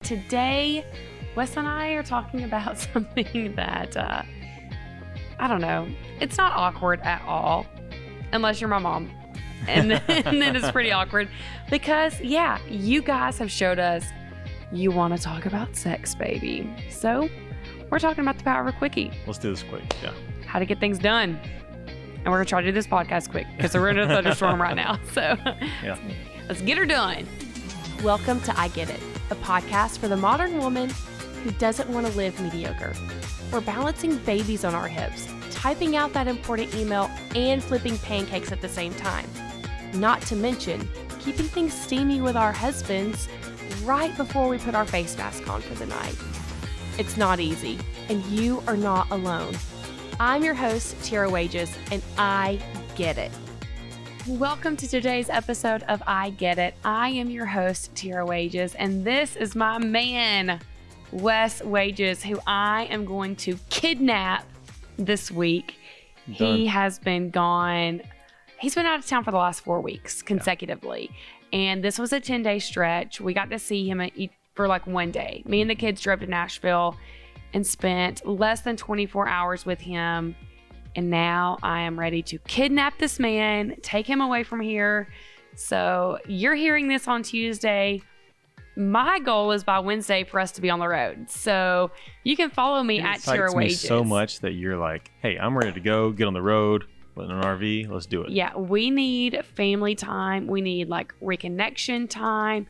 Today, Wes and I are talking about something that, I don't know, it's not awkward at all, unless you're my mom. And then it's pretty awkward because, yeah, you guys have showed us you want to talk about sex, baby. So we're talking about the power of a Quickie. Let's do this quick, yeah. How to get things done. And we're going to try to do this podcast quick because we're in a thunderstorm right now. So Yeah. Let's get her done. Welcome to I Get It, a podcast for the modern woman who doesn't want to live mediocre. We're balancing babies on our hips, typing out that important email, and flipping pancakes at the same time. Not to mention, keeping things steamy with our husbands right before we put our face mask on for the night. It's not easy, and you are not alone. I'm your host, Tera, and I get it. Welcome to today's episode of I Get It. I am your host, Tera, and this is my man, Wes Wages, who I am going to kidnap this week. He has been gone. He's been out of town for the last 4 weeks consecutively. And this was a 10-day stretch. We got to see him for like one day. Me and the kids drove to Nashville and spent less than 24 hours with him. And now I am ready to kidnap this man, take him away from here. So you're hearing this on Tuesday. My goal is by Wednesday for us to be on the road. So you can follow me at Tera Wages. It excites me so much that you're like, hey, I'm ready to go, get on the road, in an RV, let's do it. Yeah, we need family time. We need like reconnection time.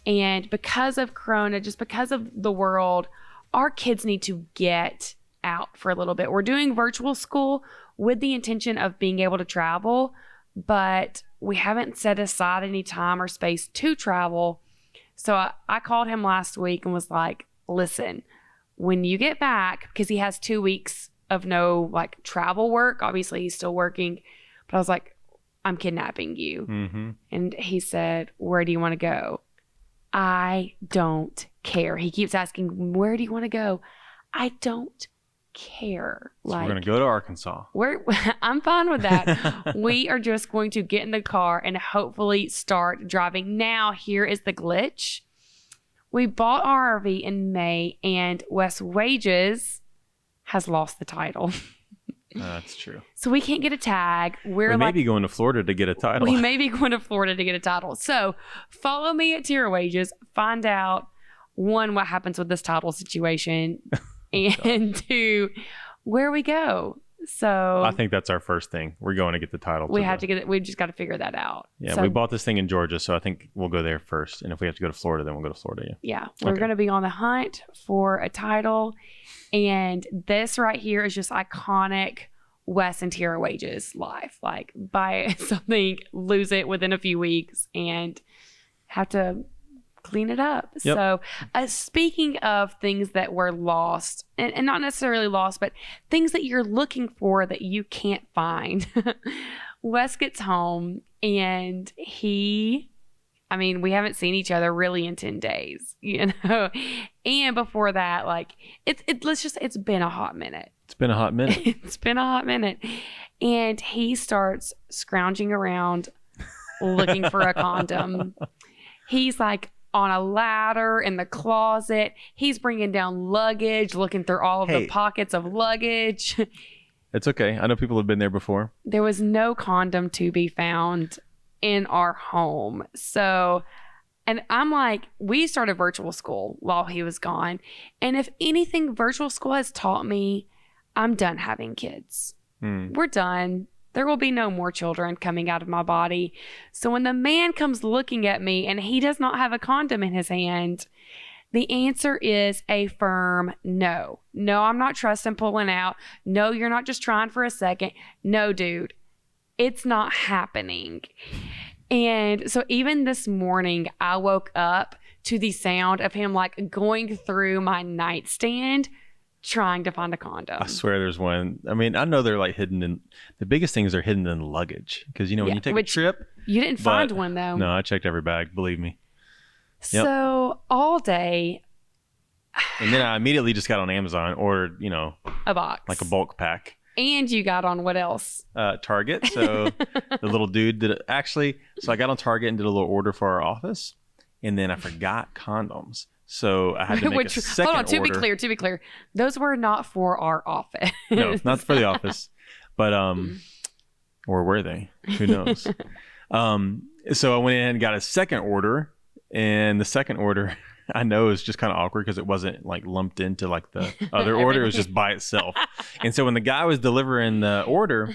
And because of Corona, just because of the world, our kids need to get out for a little bit. We're doing virtual school with the intention of being able to travel, but we haven't set aside any time or space to travel. So I called him last week and was like, listen, when you get back, because he has 2 weeks of no like travel work, obviously he's still working, but I was like, I'm kidnapping you. Mm-hmm. And he said, where do you want to go? I don't care. He keeps asking, where do you want to go? I don't care. So we're going to go to Arkansas. I'm fine with that. We are just going to get in the car and hopefully start driving. Now, here is the glitch. We bought our RV in May and Wes Wages has lost the title. That's true. So we can't get a tag. We may be going to Florida to get a title. We may be going to Florida to get a title. So follow me at Tera Wages. Find out, one, what happens with this title situation. And two, where we go. So I think that's our first thing. We're going to get the title. We have to get it. We just got to figure that out. Yeah, so, we bought this thing in Georgia, so I think we'll go there first. And if we have to go to Florida, then we'll go to Florida. Yeah, we're going to be on the hunt for a title. And this right here is just iconic Wes and Tera Wages life. Like buy something, lose it within a few weeks, and have to clean it up. Yep. So speaking of things that were lost, and not necessarily lost, but things that you're looking for that you can't find. Wes gets home and we haven't seen each other really in 10 days, you know? And before that, like it's been a hot minute. It's been a hot minute. It's been a hot minute. And he starts scrounging around looking for a condom. He's like on a ladder in the closet. He's bringing down luggage, looking through all of the pockets of luggage. It's okay. I know people have been there before. There was no condom to be found in our home. So, and I'm like, we started virtual school while he was gone. And if anything, virtual school has taught me I'm done having kids. We're done. There will be no more children coming out of my body. So when the man comes looking at me and he does not have a condom in his hand, the answer is a firm no. No, I'm not trusting pulling out. No, you're not just trying for a second. No, dude, it's not happening. And so even this morning, I woke up to the sound of him like going through my nightstand trying to find a condom. I swear there's one. I mean, I know they're like hidden in, the biggest things are hidden in luggage. Because, you know, when you take a trip. You didn't find one though. No, I checked every bag, believe me. Yep. So all day. And then I immediately just got on Amazon, ordered, you know, a box. Like a bulk pack. And you got on what else? Target. So the little dude did so I got on Target and did a little order for our office. And then I forgot condoms. So I had to make a second hold on, order. to be clear, those were not for our office. No, not for the office. But, or were they? Who knows? So I went in and got a second order. And the second order, I know, is just kind of awkward because it wasn't like lumped into like the other order. It was just by itself. And so when the guy was delivering the order,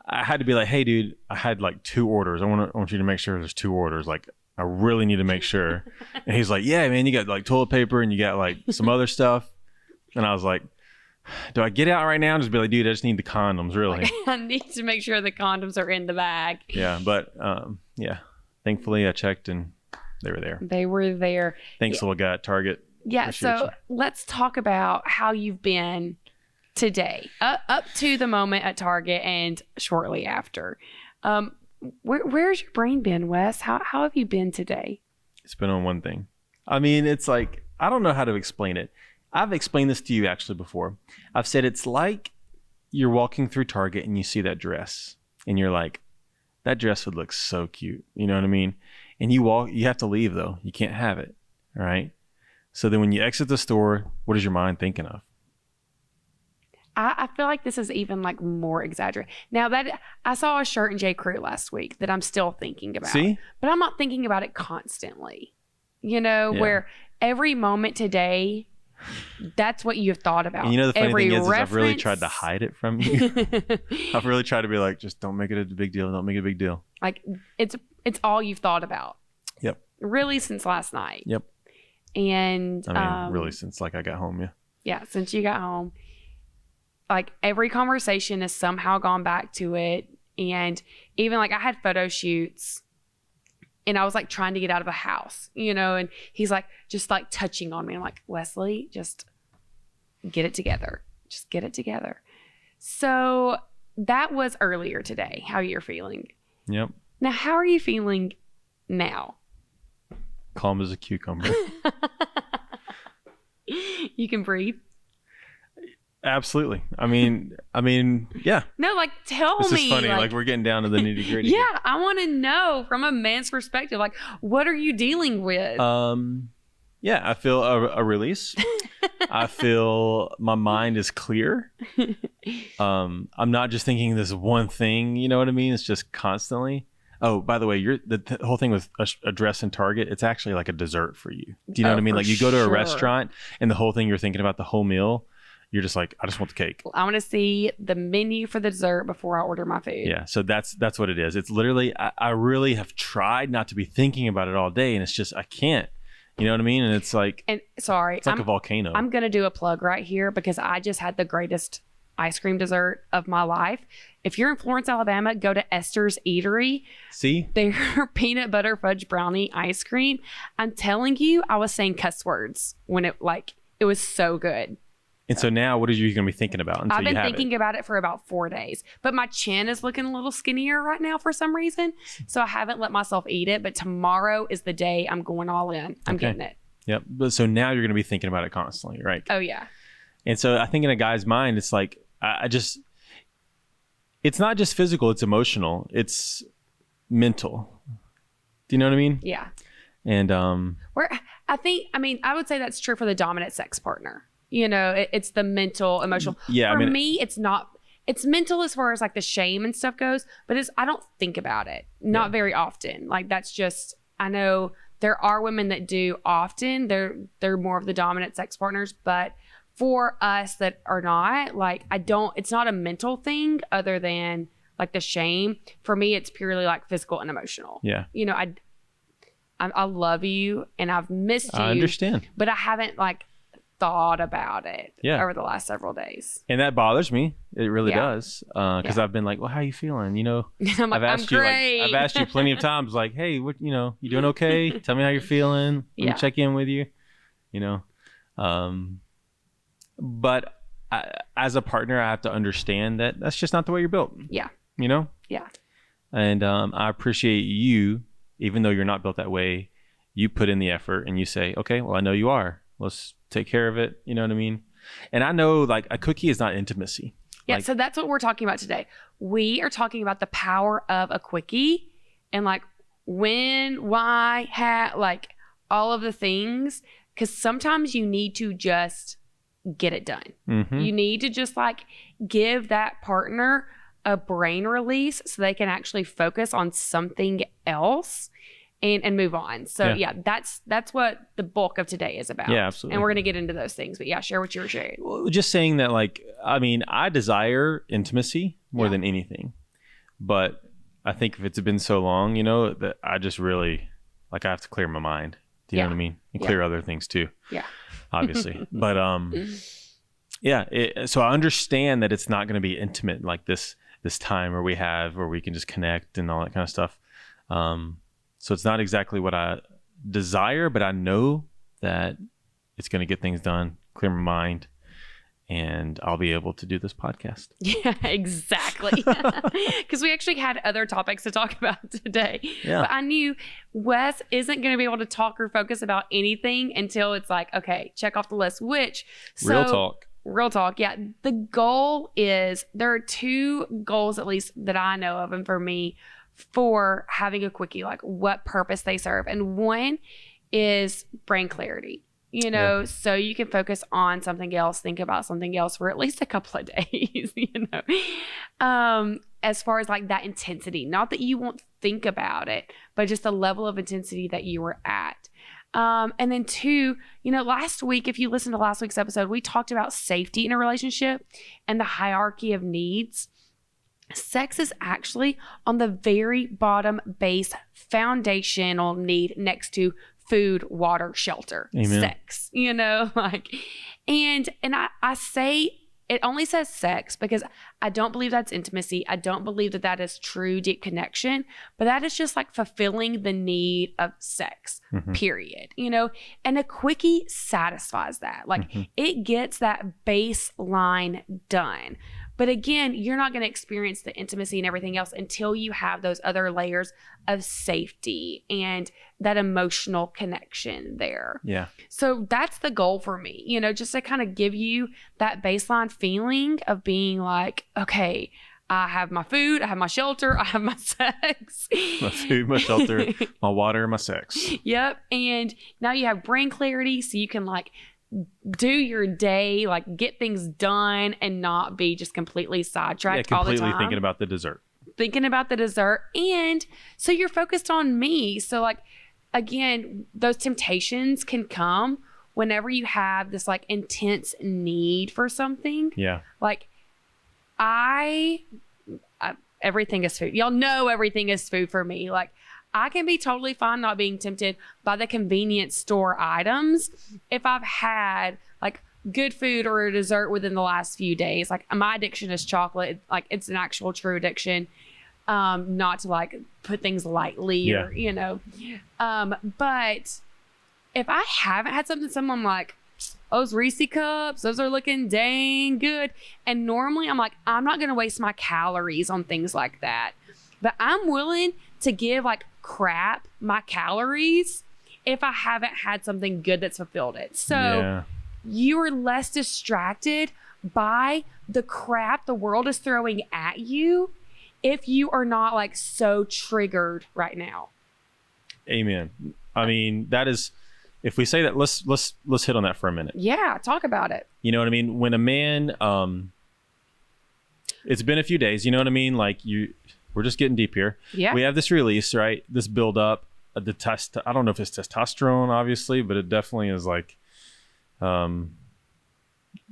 I had to be like, hey, dude, I had like 2 orders. I want you to make sure there's 2 orders. Like, I really need to make sure. And he's like, yeah, man, you got like toilet paper and you got like some other stuff. And I was like, do I get out right now and just be like, dude, I just need the condoms, really? Like, I need to make sure the condoms are in the bag. Yeah, but yeah, thankfully I checked and they were there. They were there. Thanks, little guy at Target. Yeah, Appreciate so you. let's talk about how you've been today, up to the moment at Target and shortly after. Where's your brain been, Wes? How have you been today? It's been on one thing. I mean, it's like, I don't know how to explain it. I've explained this to you actually before. I've said it's like you're walking through Target and you see that dress and you're like, that dress would look so cute. You know what I mean? And you have to leave though. You can't have it. All right. So then when you exit the store, what is your mind thinking of? I feel like this is even like more exaggerated. Now that I saw a shirt in J. Crew last week that I'm still thinking about. See? But I'm not thinking about it constantly. You know, Yeah. where every moment today, that's what you've thought about. And you know, the funny every thing is I've really reference- tried to hide it from you. I've really tried to be like, just don't make it a big deal. Don't make it a big deal. Like it's all you've thought about. Yep. Really since last night. Yep. And I mean, really since like I got home. Yeah. yeah, since you got home, like every conversation has somehow gone back to it. And even like I had photo shoots and I was like trying to get out of a house, you know, and he's like just like touching on me. I'm like, Wesley, just get it together. Just get it together. So that was earlier today, how you're feeling. Yep. Now, how are you feeling now? Calm as a cucumber. You can breathe. Absolutely. I mean, yeah. No, like tell This me. is funny. Like we're getting down to the nitty gritty. yeah, I want to know from a man's perspective. Like, what are you dealing with? Yeah, I feel a release. I feel my mind is clear. I'm not just thinking this one thing. You know what I mean? It's just constantly. Oh, by the way, the whole thing with a dress in Target, it's actually like a dessert for you. Do you know what I mean? for Like you go to a sure. restaurant and the whole thing you're thinking about the whole meal. You're just like, I just want the cake. I want to see the menu for the dessert before I order my food. Yeah. So that's what it is. It's literally, I really have tried not to be thinking about it all day. And it's just, I can't, you know what I mean? And it's like, And sorry, it's like a volcano. I'm going to do a plug right here because I just had the greatest ice cream dessert of my life. If you're in Florence, Alabama, go to Esther's Eatery. See? Their peanut butter fudge brownie ice cream. I'm telling you, I was saying cuss words when it was so good. And so now what are you going to be thinking about until I've been you have thinking it? about it for about 4 days, but my chin is looking a little skinnier right now for some reason. So I haven't let myself eat it, but tomorrow is the day I'm going all in. I'm Okay. getting it. Yep. But so now you're going to be thinking about it constantly, right? Oh yeah. And so I think in a guy's mind, it's like, it's not just physical, it's emotional. It's mental. Do you know what I mean? Yeah. And I would say that's true for the dominant sex partner. You know, it's the mental, emotional. Yeah, For me, it's not. It's mental as far as like the shame and stuff goes, but I don't think about it. Not very often. Like that's just, I know there are women that do often. They're more of the dominant sex partners, but for us that are not, like it's not a mental thing other than like the shame. For me, it's purely like physical and emotional. yeah, You know, I love you and I've missed you. I understand. But I haven't like thought about it Yeah. over the last several days. And that bothers me. It really Yeah. does. Because Yeah. I've been like, well, how are you feeling? You know, I'm like, I've asked I'm you great. I've asked you plenty of times, like, hey, what, you know, you doing okay? Tell me how you're feeling. Let Yeah. me check in with you. You know, but as a partner, I have to understand that that's just not the way you're built. Yeah. You know. Yeah. And I appreciate you, even though you're not built that way. You put in the effort and you say, okay, well, I know you are. Let's take care of it. You know what I mean? And I know like a quickie is not intimacy. Yeah. Like, So that's what we're talking about today. We are talking about the power of a quickie and like when, why, how, like all of the things because sometimes you need to just get it done. You need to just like give that partner a brain release so they can actually focus on something else and move on. So yeah, that's what the bulk of today is about. Yeah, absolutely. And we're going to get into those things, but yeah, share what you were sharing. Well, just saying that, like, I mean, I desire intimacy more than anything, but I think if it's been so long, you know, that I just really, like, I have to clear my mind. Do you know what I mean? And clear other things too. Yeah. Obviously. But, so I understand that it's not going to be intimate like this time where we can just connect and all that kind of stuff. So it's not exactly what I desire, but I know that it's going to get things done, clear my mind, and I'll be able to do this podcast. Yeah, exactly. Because we actually had other topics to talk about today. Yeah. But I knew Wes isn't going to be able to talk or focus about anything until it's like, okay, check off the list, Real talk. Yeah. The goal is, there are 2 goals, at least that I know of, and for me, for having a quickie, like what purpose they serve. And one is brain clarity, you know, so you can focus on something else, think about something else for at least a couple of days, you know, as far as like that intensity, not that you won't think about it, but just the level of intensity that you were at. And then 2, you know, last week, if you listened to last week's episode, we talked about safety in a relationship and the hierarchy of needs. Sex is actually on the very bottom base foundational need next to food, water, shelter. Amen. Sex, you know, like, and I say it only says sex because I don't believe that's intimacy. I don't believe that that is true deep connection, but that is just like fulfilling the need of sex, period, you know, and a quickie satisfies that. Like it gets that baseline done. But again, you're not going to experience the intimacy and everything else until you have those other layers of safety and that emotional connection there. Yeah. So that's the goal for me, you know, just to kind of give you that baseline feeling of being like, okay, I have my food, I have my shelter, I have my sex. My food, my shelter, my water, my sex. Yep. And now you have brain clarity, so you can like do your day, like get things done and not be just completely sidetracked all the time. Completely thinking about the dessert. And so you're focused on me. So like, again, those temptations can come whenever you have this like intense need for something. Yeah. Like everything is food. Y'all know everything is food for me. Like I can be totally fine not being tempted by the convenience store items if I've had like good food or a dessert within the last few days. Like my addiction is chocolate. Like it's an actual true addiction. Not to like put things lightly or, you know, but if I haven't had something I'm like, those Reese cups, those are looking dang good. And normally I'm like, I'm not going to waste my calories on things like that, but I'm willing to give like crap my calories if I haven't had something good that's fulfilled it. So you are less distracted by the crap the world is throwing at you if you are not like so triggered right now. Amen. I mean, that is, if we say that, let's hit on that for a minute. Yeah, talk about it. You know what I mean? When a man, it's been a few days, you know what I mean? Like we're just getting deep here. Yeah. We have this release, right? This build up, I don't know if it's testosterone, obviously, but it definitely is like,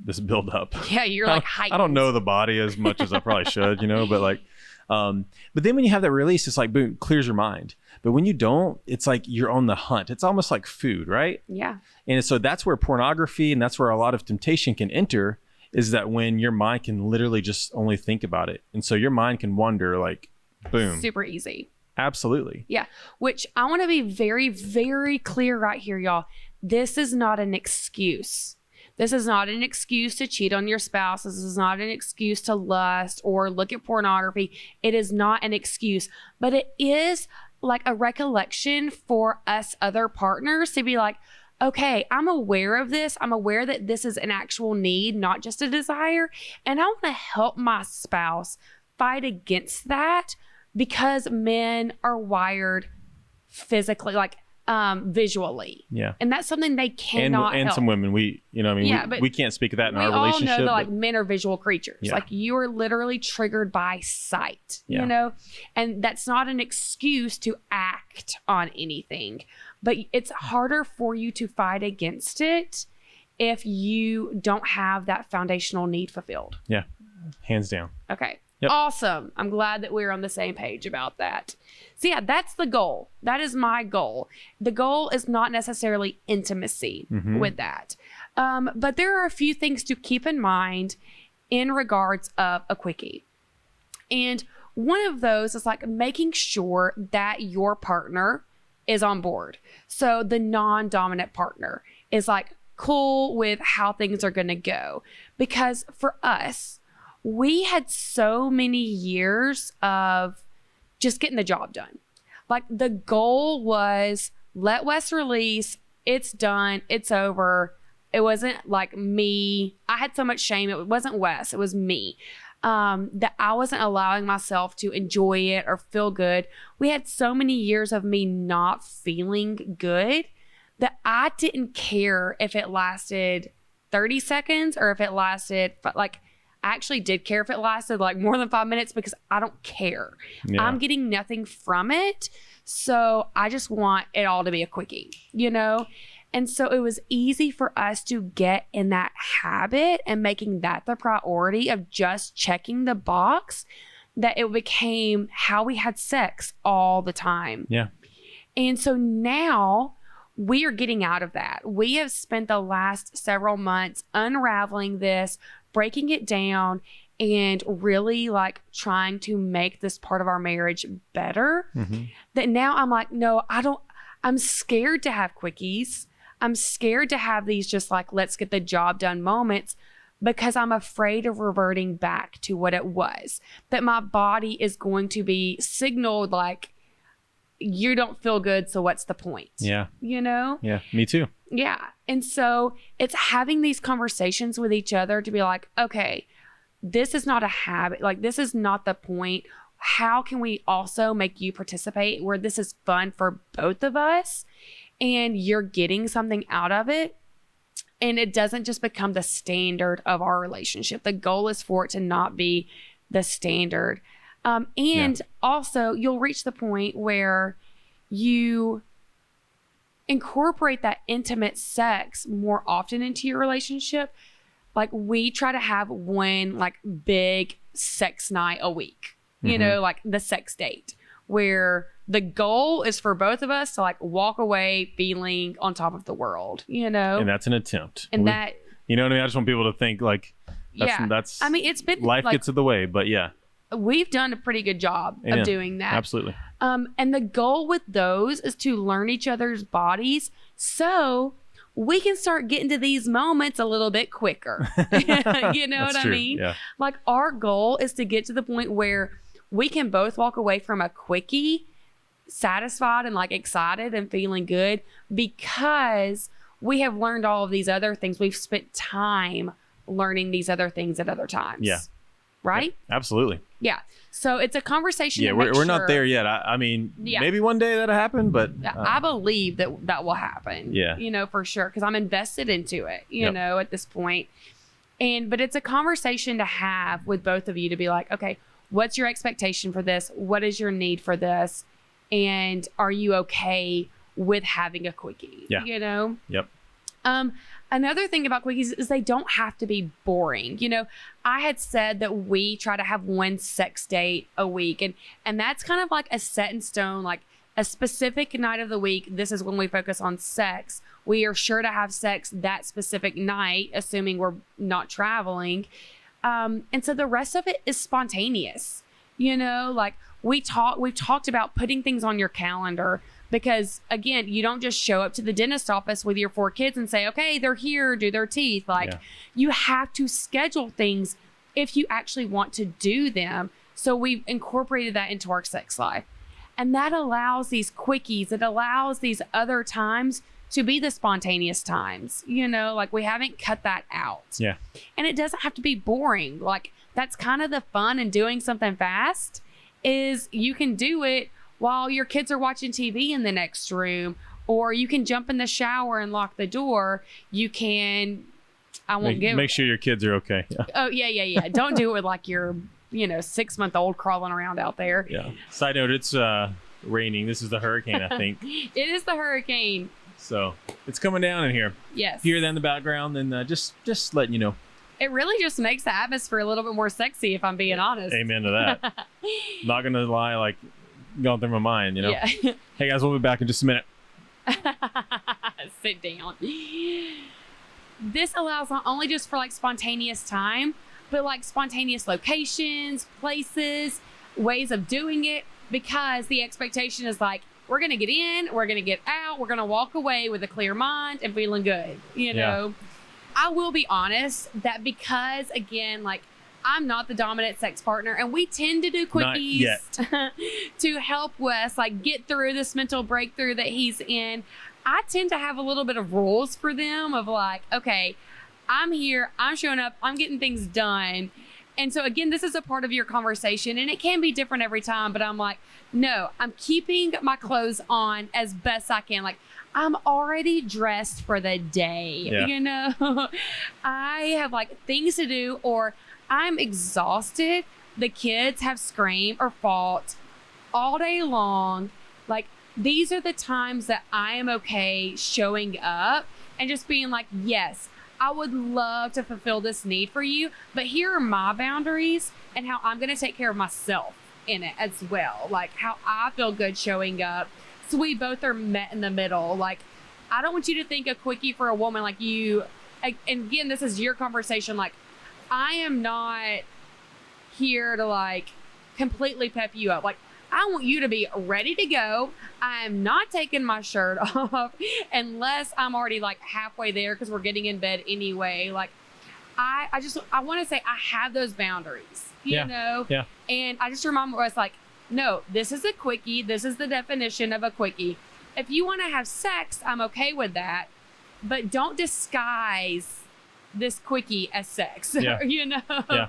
this build up. Yeah, you're like heightened. I don't know the body as much as I probably should, you know, but like, but then when you have that release, it's like, boom, clears your mind. But when you don't, it's like you're on the hunt. It's almost like food, right? Yeah. And so that's where pornography and that's where a lot of temptation can enter, is that when your mind can literally just only think about it. And so your mind can wander like, boom. Super easy. Absolutely. Yeah. Which I want to be very, very clear right here, y'all. This is not an excuse. This is not an excuse to cheat on your spouse. This is not an excuse to lust or look at pornography. It is not an excuse, but it is like a recollection for us other partners to be like, okay, I'm aware of this. I'm aware that this is an actual need, not just a desire. And I want to help my spouse fight against that, because men are wired physically, like visually. Yeah. And that's something they cannot and help. some women, we can't speak of that in our relationship. We all know that like men are visual creatures. Yeah. Like you are literally triggered by sight, you know? And that's not an excuse to act on anything, but it's harder for you to fight against it if you don't have that foundational need fulfilled. Yeah. Hands down. Okay. Yep. Awesome. I'm glad that we're on the same page about that. So yeah, that's the goal. That is my goal. The goal is not necessarily intimacy with that. But there are a few things to keep in mind in regards of a quickie. And one of those is like making sure that your partner is on board. So the non-dominant partner is like cool with how things are going to go. Because for us, we had so many years of just getting the job done. Like the goal was let Wes release. It's done. It's over. It wasn't like me. I had so much shame. It wasn't Wes. It was me. That I wasn't allowing myself to enjoy it or feel good. We had so many years of me not feeling good that I didn't care if it lasted 30 seconds or if it lasted like, I actually did care if it lasted like more than 5 minutes because I don't care. Yeah. I'm getting nothing from it. So I just want it all to be a quickie, you know? And so it was easy for us to get in that habit and making that the priority of just checking the box that it became how we had sex all the time. Yeah. And so now we are getting out of that. We have spent the last several months unraveling this, breaking it down, and really like trying to make this part of our marriage better. That now I'm like, no, I'm scared to have quickies. I'm scared to have these just like, let's get the job done moments because I'm afraid of reverting back to what it was. That my body is going to be signaled like, you don't feel good, so what's the point? Yeah. You know? Yeah, me too. Yeah. And so it's having these conversations with each other to be like, okay, this is not a habit. Like, this is not the point. How can we also make you participate where this is fun for both of us and you're getting something out of it? And it doesn't just become the standard of our relationship. The goal is for it to not be the standard. Also, you'll reach the point where you incorporate that intimate sex more often into your relationship. Like we try to have one like big sex night a week, you know, like the sex date, where the goal is for both of us to like walk away feeling on top of the world, you know? And that's an attempt. And you know what I mean? I just want people to think like, that's I mean, it's been life gets in the way, but yeah. We've done a pretty good job of doing that. Absolutely. And the goal with those is to learn each other's bodies so we can start getting to these moments a little bit quicker. You know what I mean? Yeah. Like our goal is to get to the point where we can both walk away from a quickie satisfied and like excited and feeling good because we have learned all of these other things. We've spent time learning these other things at other times. Yeah. Right? Yeah, absolutely. Yeah. So it's a conversation. Yeah, we're not there yet. I mean, maybe one day that'll happen, but I believe that will happen. Yeah. You know, for sure. Because I'm invested into it, you know, at this point. But it's a conversation to have with both of you to be like, okay, what's your expectation for this? What is your need for this? And are you okay with having a quickie? Yeah. You know? Yep. Another thing about quickies is they don't have to be boring. You know, I had said that we try to have one sex date a week, and that's kind of like a set in stone, like a specific night of the week. This is when we focus on sex. We are sure to have sex that specific night, assuming we're not traveling. And so the rest of it is spontaneous. You know, like we've talked about putting things on your calendar. Because again, you don't just show up to the dentist office with your 4 kids and say, okay, they're here, do their teeth. Like you have to schedule things if you actually want to do them. So we've incorporated that into our sex life. And that allows these quickies, it allows these other times to be the spontaneous times, you know, like we haven't cut that out. Yeah. And it doesn't have to be boring. Like that's kind of the fun in doing something fast is you can do it while your kids are watching TV in the next room, Or you can jump in the shower and lock the door. You can, I won't Make sure your kids are okay. Yeah. Oh, yeah. Don't do it with like your, 6-month-old crawling around out there. Yeah. Side note, it's raining. This is the hurricane, I think. It is the hurricane. So it's coming down in here. Yes. Hear that in the background, then just letting you know. It really just makes the atmosphere a little bit more sexy, if I'm being honest. Amen to that. Not going to lie, like, going through my mind, Yeah. Hey, guys, we'll be back in just a minute. Sit down. This allows not only just for like spontaneous time, but like spontaneous locations, places, ways of doing it, because the expectation is like, we're going to get in, we're going to get out, we're going to walk away with a clear mind and feeling good, know? I will be honest that because, again, like, I'm not the dominant sex partner, and we tend to do quickies to help Wes, like, get through this mental breakthrough that he's in. I tend to have a little bit of rules for them of like, okay, I'm here, I'm showing up, I'm getting things done. And so, again, this is a part of your conversation, and it can be different every time, but I'm like, no, I'm keeping my clothes on as best I can. Like, I'm already dressed for the day, I have like things to do, or I'm exhausted. The kids have screamed or fought all day long. Like, these are the times that I am okay showing up and just being like, yes, I would love to fulfill this need for you, but here are my boundaries and how I'm going to take care of myself in it as well. Like, how I feel good showing up. So we both are met in the middle. Like, I don't want you to think a quickie for a woman like you. And again, this is your conversation. Like, I am not here to like completely pep you up. Like, I want you to be ready to go. I am not taking my shirt off unless I'm already like halfway there because we're getting in bed anyway. Like, I want to say I have those boundaries, you know? Yeah. And I just remind us, like, no, this is a quickie. This is the definition of a quickie. If you want to have sex, I'm okay with that. But don't disguise this quickie as sex, Yeah. Yeah.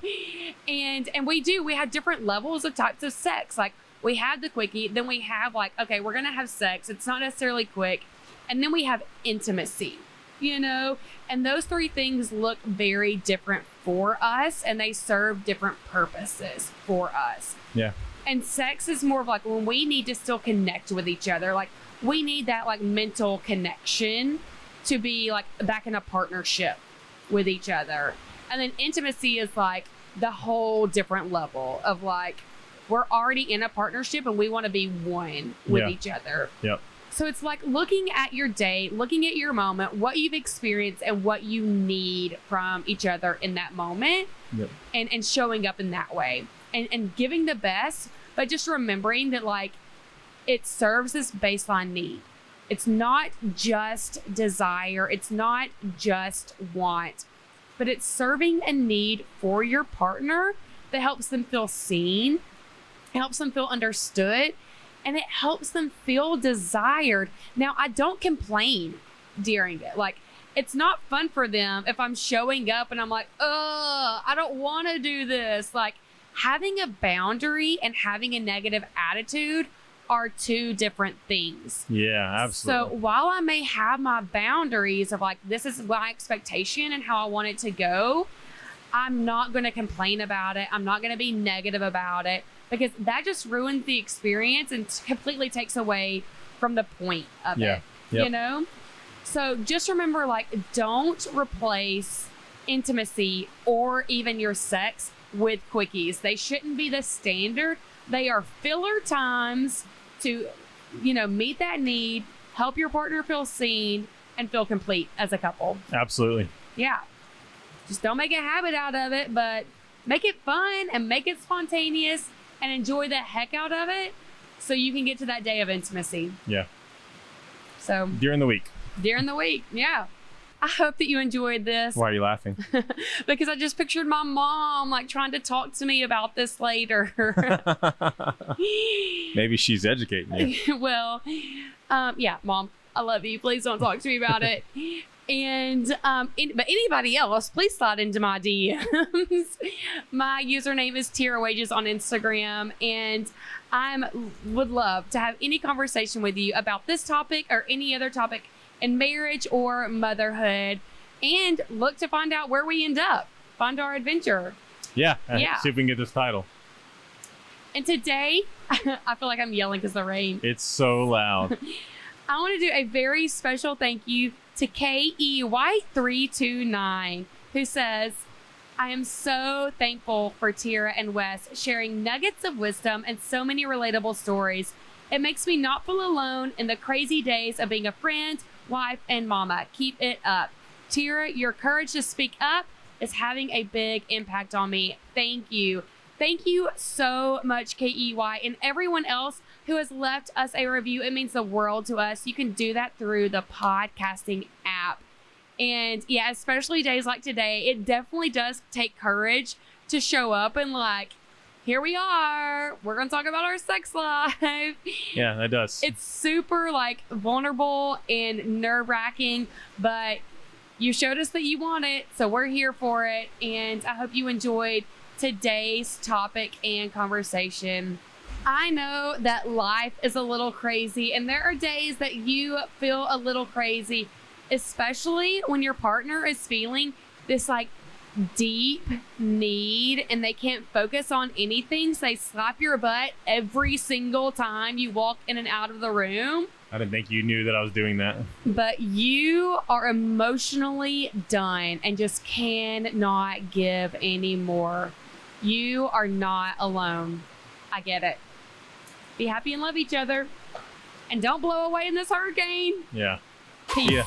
And we have different levels of types of sex. Like, we have the quickie, then we have like, okay, we're going to have sex. It's not necessarily quick. And then we have intimacy, and those three things look very different for us, and they serve different purposes for us. Yeah. And sex is more of like when we need to still connect with each other. Like, we need that like mental connection to be like back in a partnership with each other. And then intimacy is like the whole different level of like, we're already in a partnership and we want to be one with each other. Yep. So it's like looking at your day, looking at your moment, what you've experienced and what you need from each other in that moment. Yep. And showing up in that way and giving the best, but just remembering that like it serves this baseline need. It's not just desire. It's not just want, but it's serving a need for your partner that helps them feel seen, helps them feel understood, and it helps them feel desired. Now, I don't complain during it. Like, it's not fun for them if I'm showing up and I'm like, I don't want to do this. Like, having a boundary and having a negative attitude are two different things. Yeah, absolutely. So while I may have my boundaries of like, this is my expectation and how I want it to go, I'm not going to complain about it. I'm not going to be negative about it, because that just ruins the experience and completely takes away from the point of it, Yep. So just remember, like, don't replace intimacy or even your sex with quickies. They shouldn't be the standard. They are filler times to, meet that need, help your partner feel seen, and feel complete as a couple. Absolutely. Yeah. Just don't make a habit out of it, but make it fun and make it spontaneous and enjoy the heck out of it so you can get to that day of intimacy. Yeah. So During the week. Yeah. I hope that you enjoyed this. Why are you laughing? Because I just pictured my mom like trying to talk to me about this later. Maybe she's educating you. Well, yeah, Mom, I love you. Please don't talk to me about it. And but anybody else, please slide into my DMs. My username is Tera Wages on Instagram, and would love to have any conversation with you about this topic or any other topic in marriage or motherhood, and look to find out where we end up, find our adventure. Yeah. Yeah. See if we can get this title. And today, I feel like I'm yelling because the rain. It's so loud. I want to do a very special thank you to KEY329, who says, I am so thankful for Tera and Wes sharing nuggets of wisdom and so many relatable stories. It makes me not feel alone in the crazy days of being a friend, wife, and mama. Keep it up. Tera, your courage to speak up is having a big impact on me. Thank you. Thank you so much, KEY, and everyone else who has left us a review. It means the world to us. You can do that through the podcasting app. And yeah, especially days like today, it definitely does take courage to show up and like, here we are. We're going to talk about our sex life. Yeah, that does. It's super like vulnerable and nerve-wracking, but you showed us that you want it, so we're here for it. And I hope you enjoyed today's topic and conversation. I know that life is a little crazy, and there are days that you feel a little crazy, especially when your partner is feeling this like deep need and they can't focus on anything, so they slap your butt every single time you walk in and out of the room. I didn't think you knew that I was doing that. But you are emotionally done and just cannot give anymore. You are not alone. I get it. Be happy and love each other. And don't blow away in this hurricane. Yeah. Peace. Yeah.